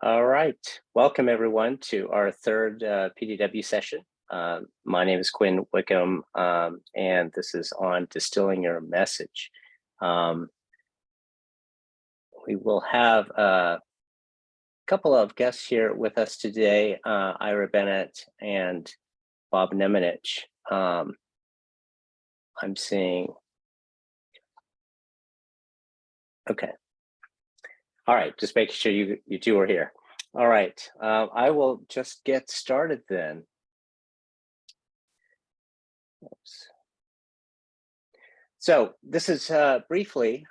All right, welcome everyone to our third PDW session. My name is Quinn Wickham, and this is on distilling your message. We will have a couple of guests here with us today, Ira Bennett and Bob Nemenich. I'm seeing, okay. All right, just making sure you two are here. All right, I will just get started then. Oops. So this is briefly,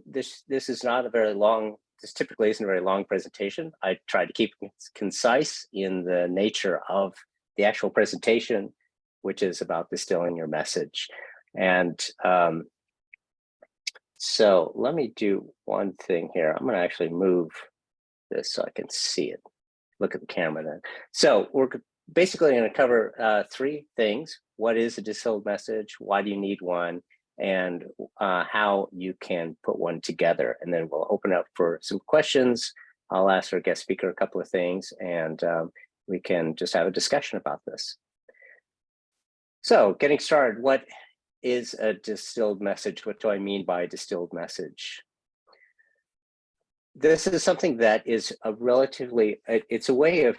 this is not a very long, this typically isn't a very long presentation. I try to keep it concise in the nature of the actual presentation, which is about distilling your message. And so let me do one thing here. I'm going to actually move this so I can see it. Look at the camera then. So we're basically going to cover three things. What is a distilled message? Why do you need one? And how you can put one together. And then we'll open up for some questions. I'll ask our guest speaker a couple of things, and we can just have a discussion about this. So getting started, what is a distilled message? What do I mean by a distilled message? This is something that is a relatively, it's a way of,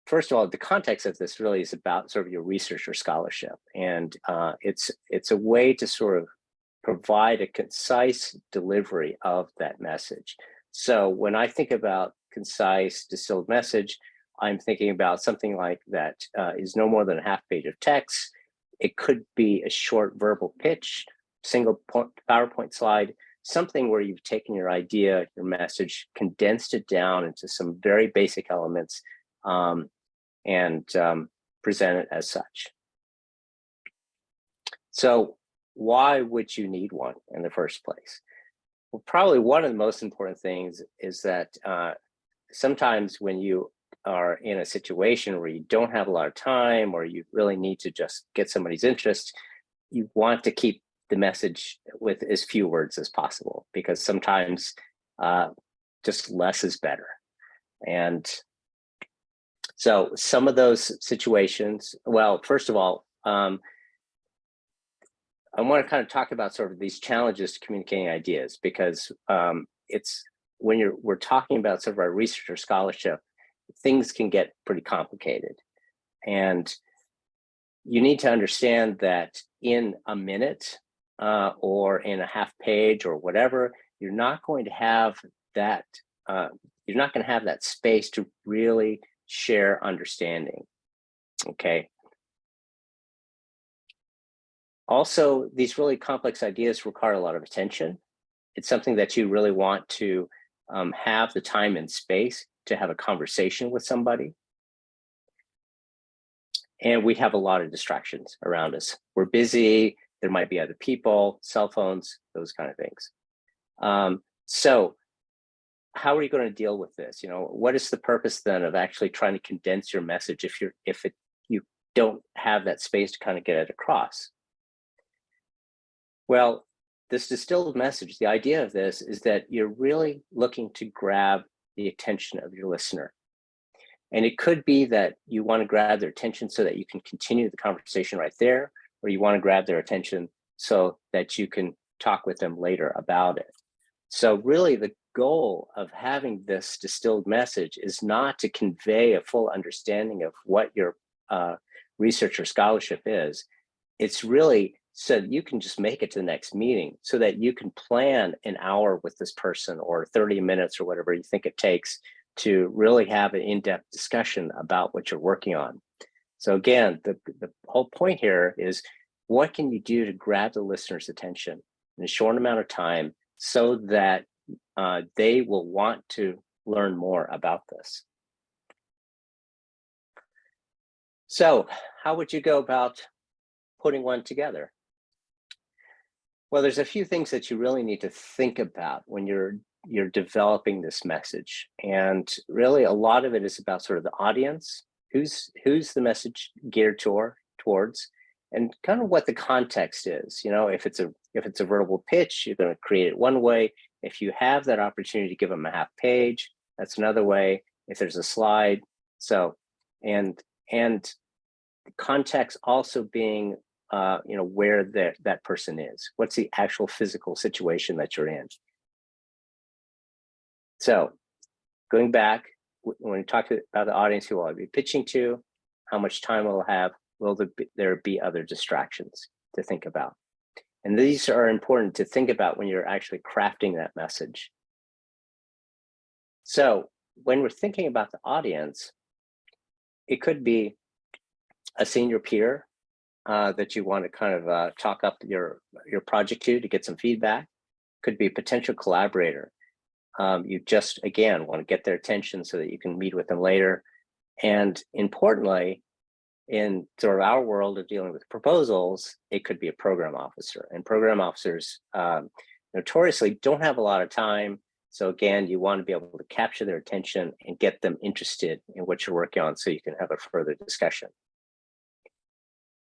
first of all, the context of this really is about sort of your research or scholarship. And it's a way to sort of provide a concise delivery of that message. So when I think about concise distilled message, I'm thinking about something like that is no more than a half page of text. It could be a short verbal pitch, single PowerPoint slide, something where you've taken your idea, your message, condensed it down into some very basic elements, and present it as such. So why would you need one in the first place? Well, probably one of the most important things is that sometimes when you are in a situation where you don't have a lot of time, or you really need to just get somebody's interest, you want to keep the message with as few words as possible, because sometimes just less is better. And so some of those situations, well, first of all, I want to kind of talk about sort of these challenges to communicating ideas, because it's when we're talking about sort of our research or scholarship, things can get pretty complicated. And you need to understand that in a minute or in a half page or whatever, you're not going to have that, you're not going to have that space to really share understanding, okay? Also, these really complex ideas require a lot of attention. It's something that you really want to have the time and space to have a conversation with somebody. And we have a lot of distractions around us. We're busy, there might be other people, cell phones, those kind of things. So how are you going to deal with this? You know, what is the purpose then of actually trying to condense your message if you don't have that space to kind of get it across? Well, this distilled message, the idea of this is that you're really looking to grab the attention of your listener. And it could be that you want to grab their attention so that you can continue the conversation right there, or you want to grab their attention so that you can talk with them later about it. So really the goal of having this distilled message is not to convey a full understanding of what your research or scholarship is. It's really so that you can just make it to the next meeting, so that you can plan an hour with this person or 30 minutes or whatever you think it takes to really have an in-depth discussion about what you're working on. So again, the whole point here is, what can you do to grab the listener's attention in a short amount of time so that they will want to learn more about this? So how would you go about putting one together? Well, there's a few things that you really need to think about when you're developing this message. And really a lot of it is about sort of the audience, who's the message geared towards, and kind of what the context is. You know, if it's a verbal pitch, you're going to create it one way. If you have that opportunity to give them a half page, That's another way. If there's a slide, so and context also being where that person is. What's the actual physical situation that you're in? So going back, when we talk about the audience who I'll be pitching to, how much time we'll have, will there be other distractions to think about? And these are important to think about when you're actually crafting that message. So when we're thinking about the audience, it could be a senior peer that you want to kind of talk up your project to get some feedback. Could be a potential collaborator. You just, again, want to get their attention so that you can meet with them later. And importantly, in sort of our world of dealing with proposals, it could be a program officer. And program officers notoriously don't have a lot of time. So again, you want to be able to capture their attention and get them interested in what you're working on so you can have a further discussion.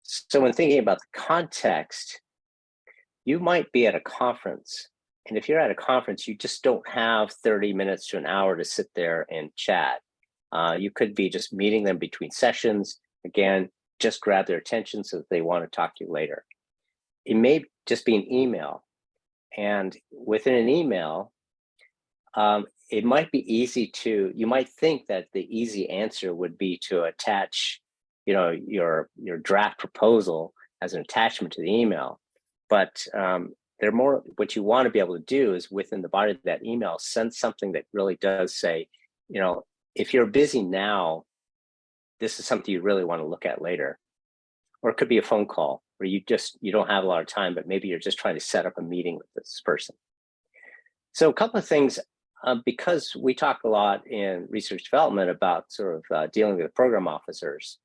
So when thinking about the context, you might be at a conference. And if you're at a conference, you just don't have 30 minutes to an hour to sit there and chat. You could be just meeting them between sessions. Again, just grab their attention so that they want to talk to you later. It may just be an email. And within an email, it might be easy to, you might think that the easy answer would be to attach, your draft proposal as an attachment to the email. But they're more, what you want to be able to do is within the body of that email, send something that really does say, if you're busy now, this is something you really want to look at later. Or it could be a phone call where you don't have a lot of time, but maybe you're just trying to set up a meeting with this person. So a couple of things, because we talk a lot in research development about sort of dealing with program officers,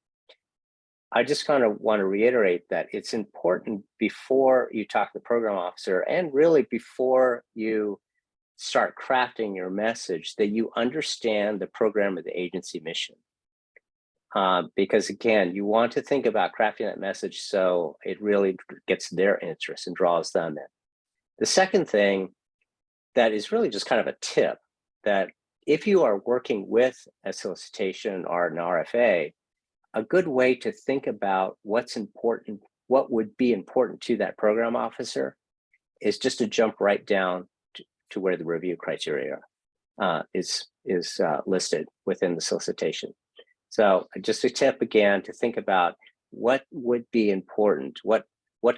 I just kind of want to reiterate that it's important before you talk to the program officer and really before you start crafting your message that you understand the program or the agency mission. Because again, you want to think about crafting that message so it really gets their interest and draws them in. The second thing that is really just kind of a tip that if you are working with a solicitation or an RFA, a good way to think about what's important, what would be important to that program officer is just to jump right down to where the review criteria is listed within the solicitation. So just a tip again to think about what would be important, what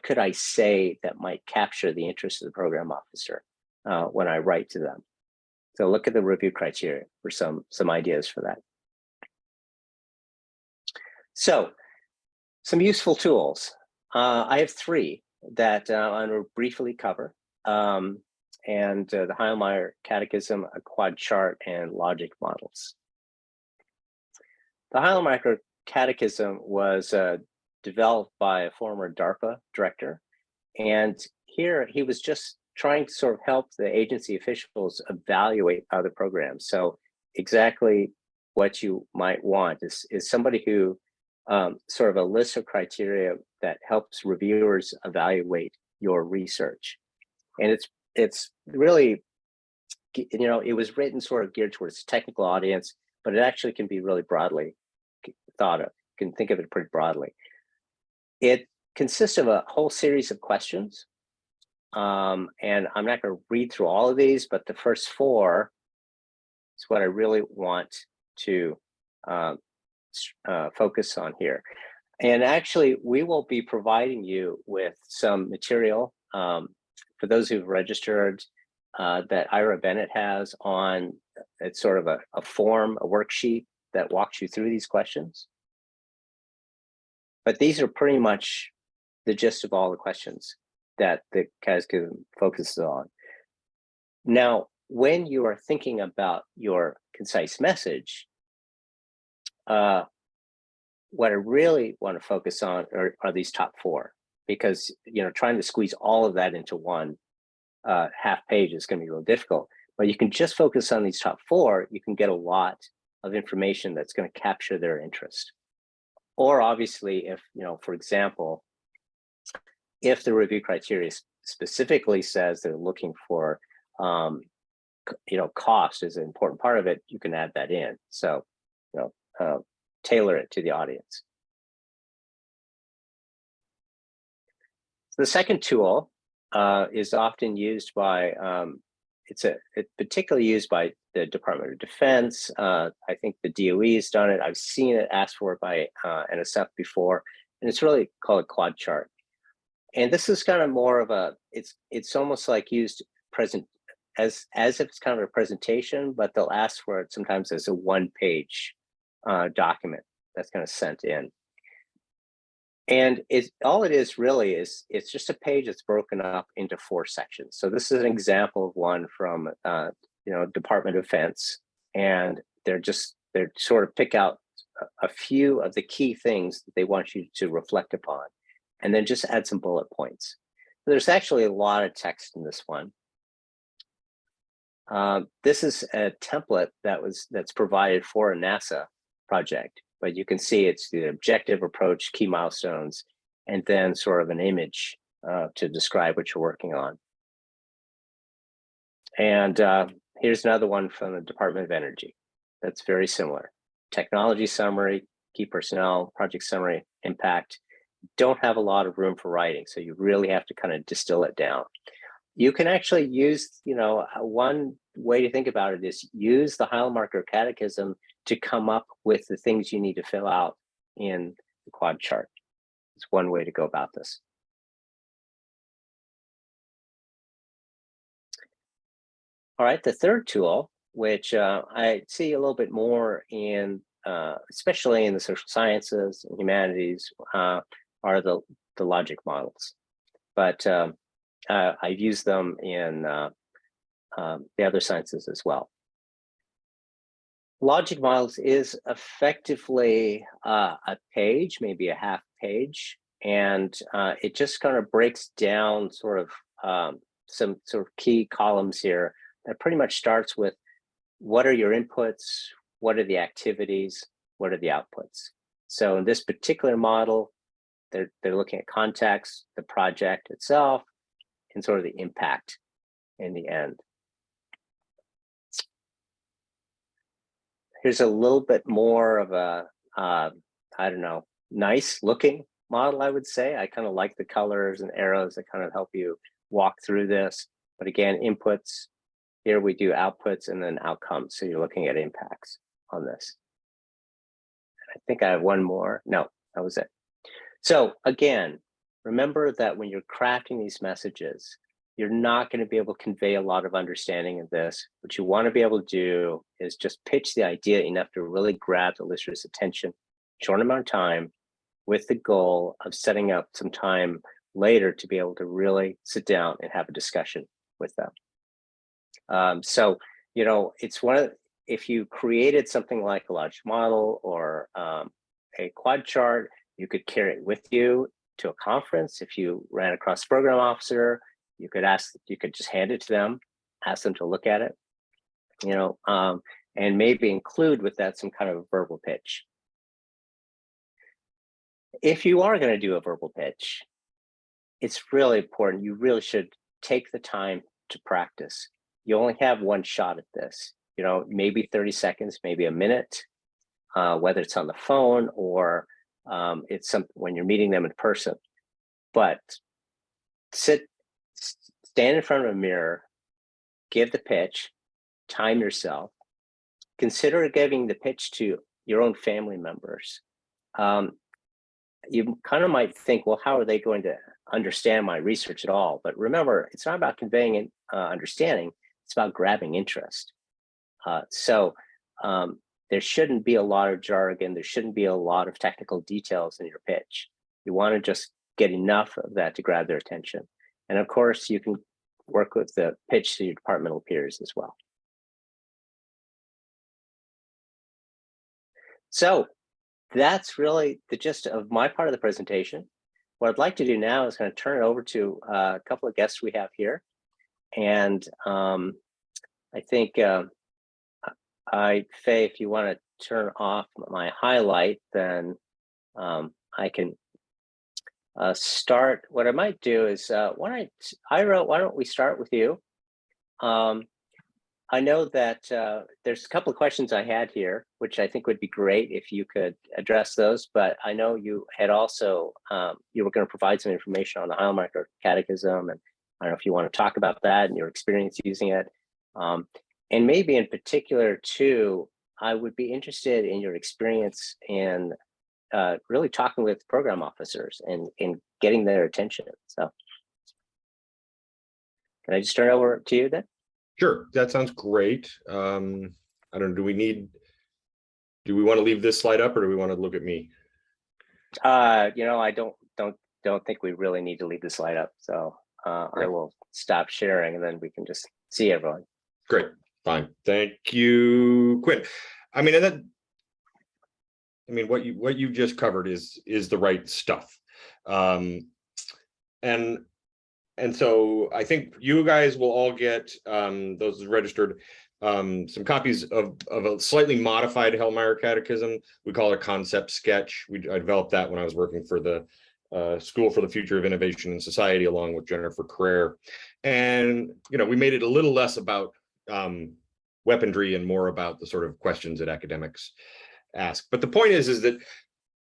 could I say that might capture the interest of the program officer when I write to them. So look at the review criteria for some ideas for that. So some useful tools. I have three that I'm going to briefly cover. And the Heilmeyer Catechism, a quad chart, and logic models. The Heilmeyer Catechism was developed by a former DARPA director. And here he was just trying to sort of help the agency officials evaluate other programs. So exactly what you might want is somebody who sort of a list of criteria that helps reviewers evaluate your research. And it's really, it was written sort of geared towards a technical audience, but it actually can be really broadly thought of. You can think of it pretty broadly. It consists of a whole series of questions. And I'm not going to read through all of these, but the first four is what I really want to focus on here. And actually, we will be providing you with some material for those who've registered that Ira Bennett has on, it's sort of a form, a worksheet that walks you through these questions. But these are pretty much the gist of all the questions that the catechism focuses on. Now, when you are thinking about your concise message, what I really want to focus on are these top four, because trying to squeeze all of that into one half page is going to be real difficult. But you can just focus on these top four. You can get a lot of information that's going to capture their interest. Or obviously, if for example, if the review criteria specifically says they're looking for cost is an important part of it, you can add that in. So, tailor it to the audience. The second tool is often used by, it's particularly used by the Department of Defense. I think the DOE has done it. I've seen it asked for by NSF before, and it's really called a quad chart. And this is kind of more of a, it's almost like used as if it's kind of a presentation, but they'll ask for it sometimes as a one-page document that's kind of sent in. And all it is really is, it's just a page that's broken up into 4 sections. So this is an example of one from, Department of Defense, and they're sort of pick out a few of the key things that they want you to reflect upon, and then just add some bullet points. There's actually a lot of text in this one. This is a template that's provided for a NASA project, but you can see it's the objective, approach, key milestones, and then sort of an image to describe what you're working on. And here's another one from the Department of Energy that's very similar. Technology summary, key personnel, project summary, impact. Don't have a lot of room for writing, so you really have to kind of distill it down. You can actually use, one way to think about it is use the Heilmarker Catechism to come up with the things you need to fill out in the quad chart. It's one way to go about this. All right, the third tool, which I see a little bit more in, especially in the social sciences and humanities, are the logic models. But I've used them in the other sciences as well. Logic models is effectively a page, maybe a half page, and it just kind of breaks down sort of some sort of key columns here that pretty much starts with what are your inputs, what are the activities, what are the outputs. So in this particular model, they're looking at context, the project itself, and sort of the impact in the end. Here's a little bit more of a, I don't know, nice looking model, I would say. I kind of like the colors and arrows that kind of help you walk through this. But again, inputs, here we do outputs and then outcomes. So you're looking at impacts on this. I think I have one more. No, that was it. So again, remember that when you're crafting these messages, you're not going to be able to convey a lot of understanding of this. What you want to be able to do is just pitch the idea enough to really grab the listener's attention, short amount of time, with the goal of setting up some time later to be able to really sit down and have a discussion with them. So, it's if you created something like a logic model or a quad chart, you could carry it with you to a conference. If you ran across a program officer, you could just hand it to them, ask them to look at it, and maybe include with that some kind of a verbal pitch. If you are going to do a verbal pitch, it's really important. You really should take the time to practice. You only have one shot at this, maybe 30 seconds, maybe a minute, whether it's on the phone or it's when you're meeting them in person. But stand in front of a mirror, give the pitch, time yourself, consider giving the pitch to your own family members. You kind of might think, well, how are they going to understand my research at all? But remember, it's not about conveying understanding, it's about grabbing interest. So there shouldn't be a lot of jargon, there shouldn't be a lot of technical details in your pitch. You want to just get enough of that to grab their attention. And of course, you can work with the pitch to your departmental peers as well. So that's really the gist of my part of the presentation. What I'd like to do now is kind of turn it over to a couple of guests we have here. And I think, Faye, if you want to turn off my highlight, then I can start. What I might do is, why don't we start with you? I know that there's a couple of questions I had here, which I think would be great if you could address those. But I know you had also, you were going to provide some information on the Heilmeier Catechism, and I don't know if you want to talk about that and your experience using it. And maybe in particular, too, I would be interested in your experience in really talking with program officers and getting their attention. So can I just turn it over to you then? Sure, that sounds great. I don't know, do we want to leave this slide up, or do we want to look at me? You know, I don't think we really need to leave the slide up. So I will stop sharing and then we can just see everyone. Great, fine. Thank you, Quinn. I mean, what you just covered is the right stuff. And so I think you guys will all get, those registered, some copies of a slightly modified Heilmeier Catechism. We call it a concept sketch. I developed that when I was working for the School for the Future of Innovation and Society, along with Jennifer Carrere. And, you know, we made it a little less about weaponry and more about the sort of questions that academics ask. But the point is that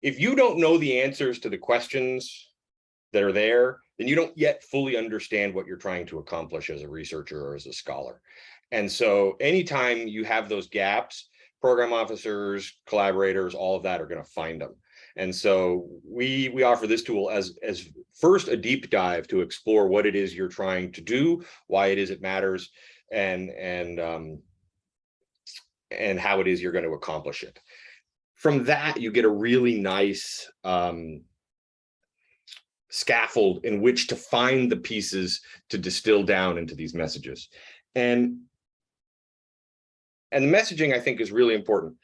if you don't know the answers to the questions that are there, then you don't yet fully understand what you're trying to accomplish as a researcher or as a scholar. And so anytime you have those gaps, program officers, collaborators, all of that are going to find them. And so we offer this tool as first a deep dive to explore what it is you're trying to do, why it is it matters, and how it is you're going to accomplish it. From that, you get a really nice scaffold in which to find the pieces to distill down into these messages. And the messaging, I think, is really important.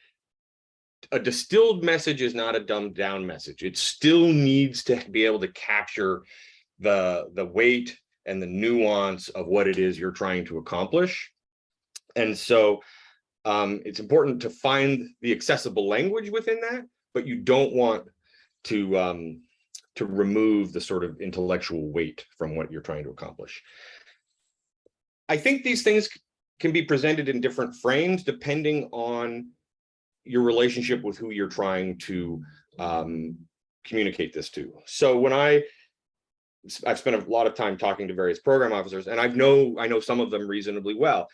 A distilled message is not a dumbed down message. It still needs to be able to capture the weight and the nuance of what it is you're trying to accomplish. And so it's important to find the accessible language within that, but you don't want to remove the sort of intellectual weight from what you're trying to accomplish. I think these things can be presented in different frames depending on your relationship with who you're trying to communicate this to. So when I've spent a lot of time talking to various program officers, and I know some of them reasonably well.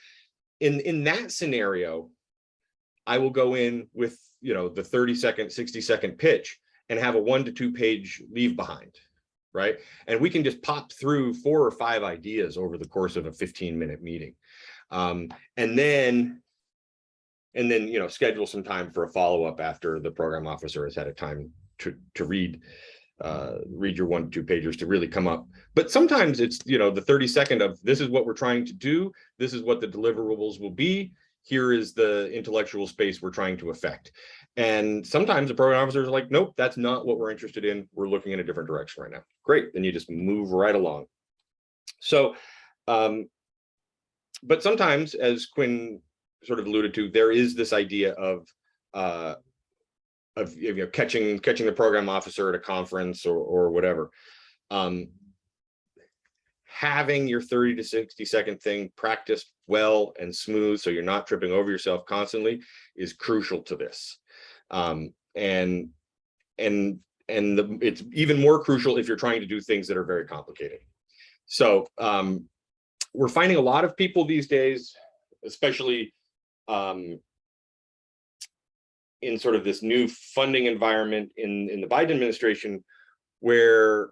In that scenario, I will go in with, you know, the 30-second, 60-second pitch and have a 1 to 2 page leave behind, right? And we can just pop through 4 or 5 ideas over the course of a 15-minute meeting. And then, you know, schedule some time for a follow-up after the program officer has had a time to read your 1 to 2 pagers to really come up. But sometimes it's, you know, the 30-second of this is what we're trying to do. This is what the deliverables will be. Here is the intellectual space we're trying to affect. And sometimes the program officers are like, nope, that's not what we're interested in. We're looking in a different direction right now. Great, then you just move right along. So, but sometimes, as Quinn sort of alluded to, there is this idea of you know, catching the program officer at a conference or whatever. Having your 30 to 60-second thing practiced well and smooth, so you're not tripping over yourself constantly, is crucial to this. And it's even more crucial if you're trying to do things that are very complicated. So we're finding a lot of people these days, especially in sort of this new funding environment in the Biden administration, where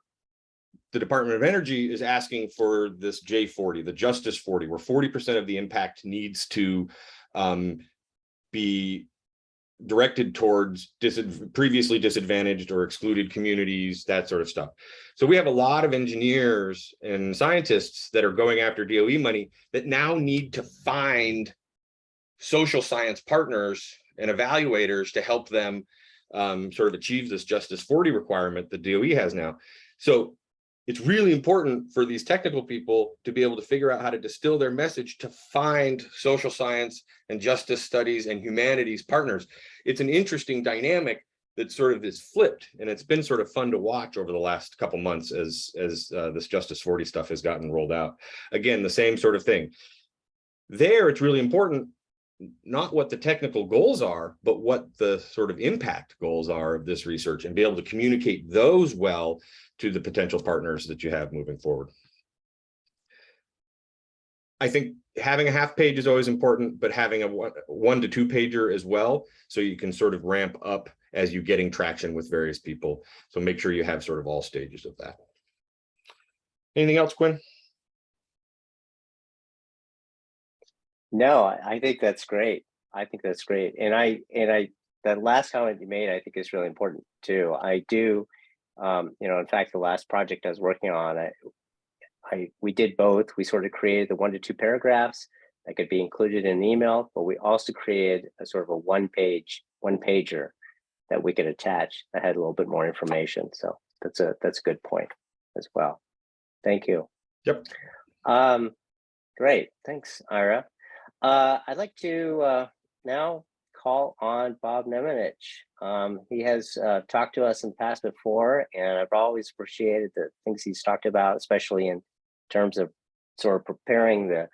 the Department of Energy is asking for this J40, the Justice 40, where 40% of the impact needs to be directed towards previously disadvantaged or excluded communities, that sort of stuff. So we have a lot of engineers and scientists that are going after DOE money that now need to find social science partners and evaluators to help them sort of achieve this Justice 40 requirement that DOE has now. So it's really important for these technical people to be able to figure out how to distill their message to find social science and justice studies and humanities partners. It's an interesting dynamic that sort of is flipped, and it's been sort of fun to watch over the last couple months as this Justice 40 stuff has gotten rolled out. Again, the same sort of thing. there it's really important, not what the technical goals are, but what the sort of impact goals are of this research, and be able to communicate those well to the potential partners that you have moving forward. I think having a half page is always important, but having a 1 to 2 pager as well, so you can sort of ramp up as you're getting traction with various people. So make sure you have sort of all stages of that. Anything else, Quinn? No, I think that's great. I think that's great. And that last comment you made, I think is really important too. I do, in fact, the last project I was working on, we did both. We sort of created the 1 to 2 paragraphs that could be included in an email, but we also created a sort of a one pager that we could attach that had a little bit more information. So that's a good point as well. Thank you. Yep. Great. Thanks, Ira. I'd like to now call on Bob Nemenich. He has talked to us in the past before, and I've always appreciated the things he's talked about, especially in terms of sort of preparing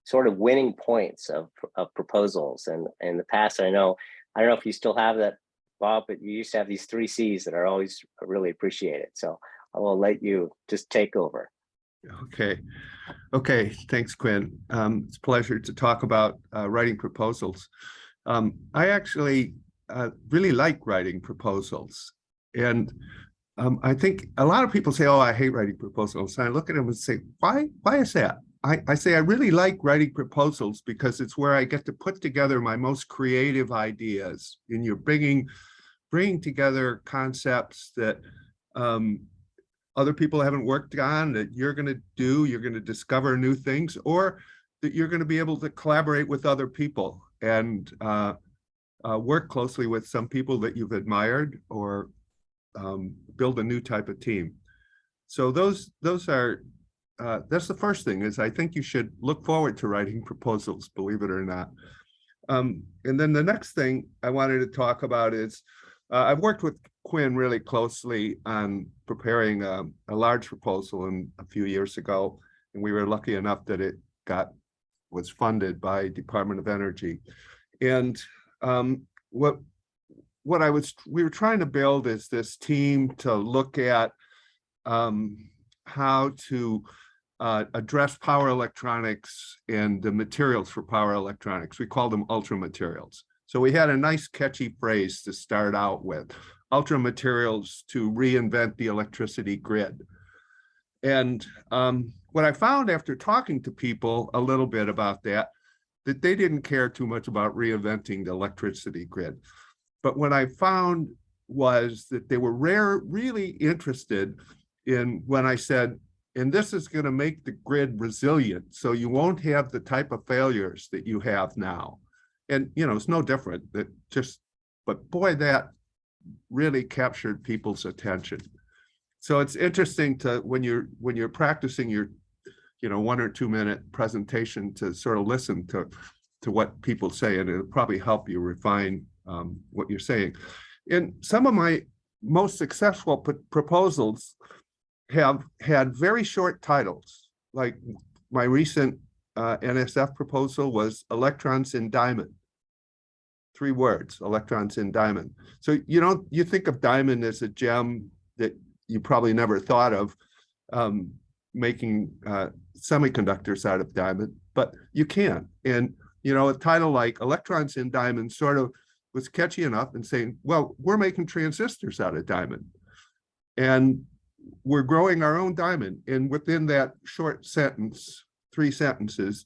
sort of winning points of proposals. And in the past, I don't know if you still have that, Bob, but you used to have these 3 C's that are always really appreciated. So I will let you just take over. Okay. Thanks, Quinn. It's a pleasure to talk about writing proposals. I actually really like writing proposals. And I think a lot of people say, oh, I hate writing proposals. And I look at them and say, why is that? I say I really like writing proposals because it's where I get to put together my most creative ideas. And you're bringing together concepts that other people haven't worked on, that you're going to discover new things, or that you're going to be able to collaborate with other people and work closely with some people that you've admired, or build a new type of team. So those are, that's the first thing, is I think you should look forward to writing proposals, believe it or not. And then the next thing I wanted to talk about is, I've worked with Quinn really closely on preparing a large proposal a few years ago, and we were lucky enough that it was funded by Department of Energy. And what we were trying to build is this team to look at how to address power electronics and the materials for power electronics. We call them ultra materials. So we had a nice catchy phrase to start out with: ultra materials to reinvent the electricity grid. And what I found after talking to people a little bit about that they didn't care too much about reinventing the electricity grid. But what I found was that they were really interested in when I said, and this is going to make the grid resilient, so you won't have the type of failures that you have now. And, it's no different, but boy, that really captured people's attention. So it's interesting when you're practicing your, 1 or 2 minute presentation, to sort of listen to what people say, and it'll probably help you refine what you're saying. And some of my most successful proposals have had very short titles. Like my recent NSF proposal was electrons in diamond. 3 words, electrons in diamond. So you think of diamond as a gem that you probably never thought of making semiconductors out of diamond, but you can. And a title like electrons in diamond sort of was catchy enough and saying, well, we're making transistors out of diamond, and we're growing our own diamond. And within that short sentence, 3 sentences,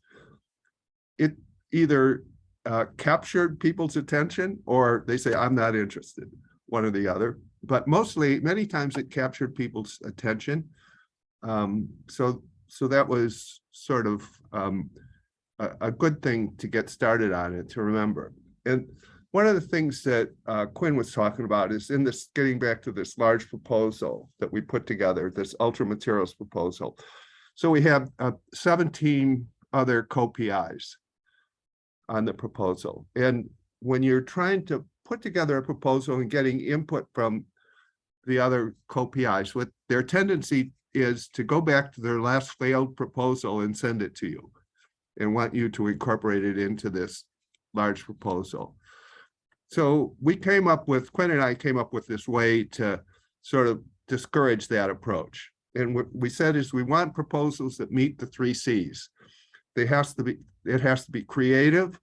it either captured people's attention, or they say, I'm not interested, one or the other. But many times it captured people's attention. So that was sort of a good thing to get started on it, to remember. And one of the things that Quinn was talking about is getting back to this large proposal that we put together, this ultra materials proposal. So we have 17 other co-PIs on the proposal. And when you're trying to put together a proposal and getting input from the other co-PIs, what their tendency is to go back to their last failed proposal and send it to you and want you to incorporate it into this large proposal. So Quinn and I came up with this way to sort of discourage that approach. And what we said is we want proposals that meet the 3 C's. It has to be creative,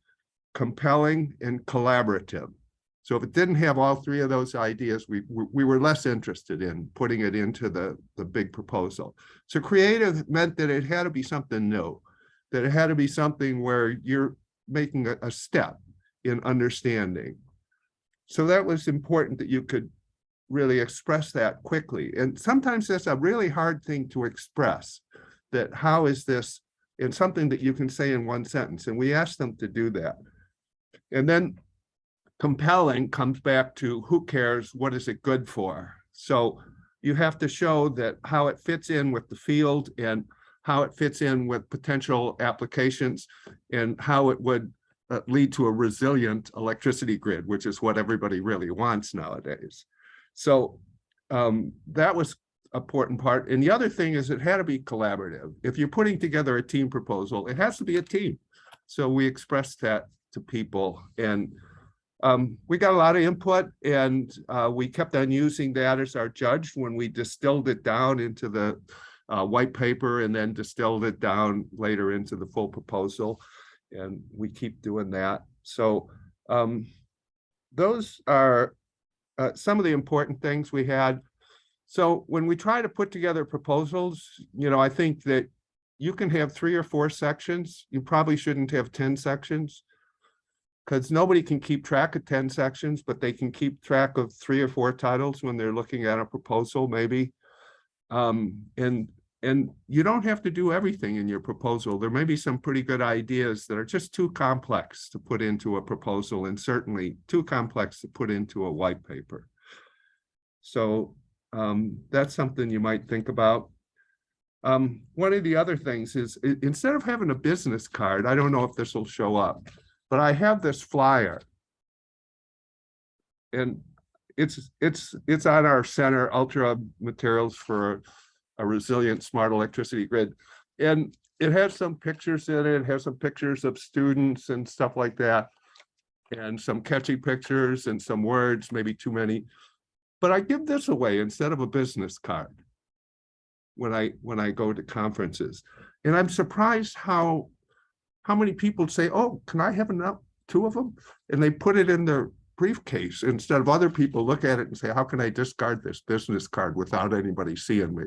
compelling, and collaborative. So if it didn't have all 3 of those ideas, we were less interested in putting it into the big proposal. So creative meant that it had to be something new, that it had to be something where you're making a step in understanding. So that was important, that you could really express that quickly. And sometimes that's a really hard thing to express, that how is this in something that you can say in 1 sentence. And we asked them to do that. And then compelling comes back to who cares, what is it good for? So you have to show that how it fits in with the field and how it fits in with potential applications and how it would lead to a resilient electricity grid, which is what everybody really wants nowadays. So that was an important part. And the other thing is it had to be collaborative. If you're putting together a team proposal, it has to be a team. So we expressed that to people, and we got a lot of input, and we kept on using that as our judge when we distilled it down into the white paper and then distilled it down later into the full proposal. And we keep doing that. So those are some of the important things we had. So when we try to put together proposals, I think that you can have 3 or 4 sections. You probably shouldn't have 10 sections, because nobody can keep track of 10 sections, but they can keep track of 3 or 4 titles when they're looking at a proposal, maybe. And you don't have to do everything in your proposal. There may be some pretty good ideas that are just too complex to put into a proposal, and certainly too complex to put into a white paper. So that's something you might think about. One of the other things is, instead of having a business card, I don't know if this will show up, but I have this flyer, and it's on our center, Ultra Materials for a Resilient Smart Electricity Grid. And it has some pictures in it. It has some pictures of students and stuff like that, and some catchy pictures and some words, maybe too many. But I give this away instead of a business card when I go to conferences. And I'm surprised how many people say, oh, can I have 2 of them? And they put it in their briefcase instead of other people look at it and say, how can I discard this business card without anybody seeing me?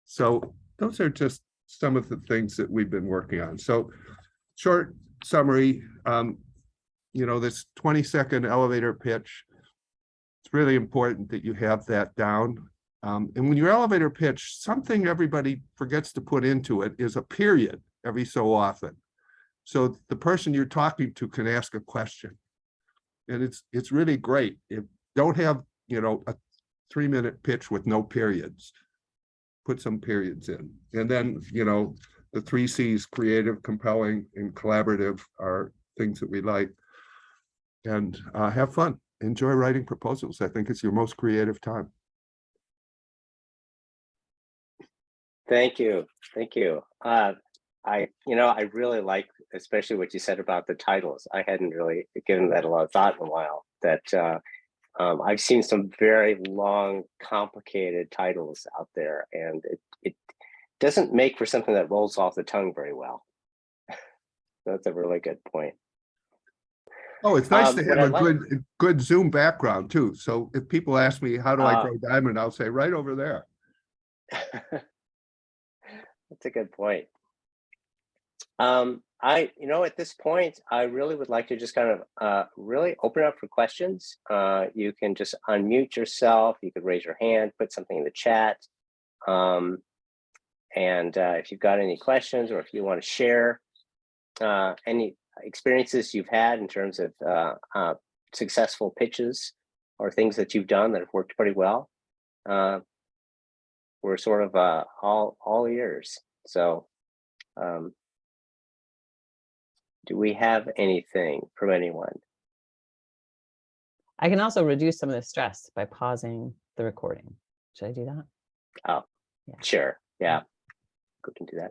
So those are just some of the things that we've been working on. So short summary, this 20-second elevator pitch, it's really important that you have that down. And when your elevator pitch, something everybody forgets to put into it is a period every so often. So the person you're talking to can ask a question. And it's really great. Don't have, a 3-minute pitch with no periods. Put some periods in. And then, the 3 C's, creative, compelling, and collaborative, are things that we like. And have fun. Enjoy writing proposals. I think it's your most creative time. Thank you. Thank you. I really like, especially what you said about the titles. I hadn't really given that a lot of thought in a while. That I've seen some very long, complicated titles out there, and it doesn't make for something that rolls off the tongue very well. That's a really good point. Oh, it's nice to have a good Zoom background too. So if people ask me, how do I grow diamond? I'll say right over there. That's a good point. At this point, I really would like to just kind of really open up for questions. You can just unmute yourself. You could raise your hand, put something in the chat. And if you've got any questions, or if you want to share any experiences you've had in terms of successful pitches or things that you've done that have worked pretty well, we're sort of all ears. So do we have anything from anyone? I can also reduce some of the stress by pausing the recording. Should I do that? Oh, Sure. Yeah. Go can do that.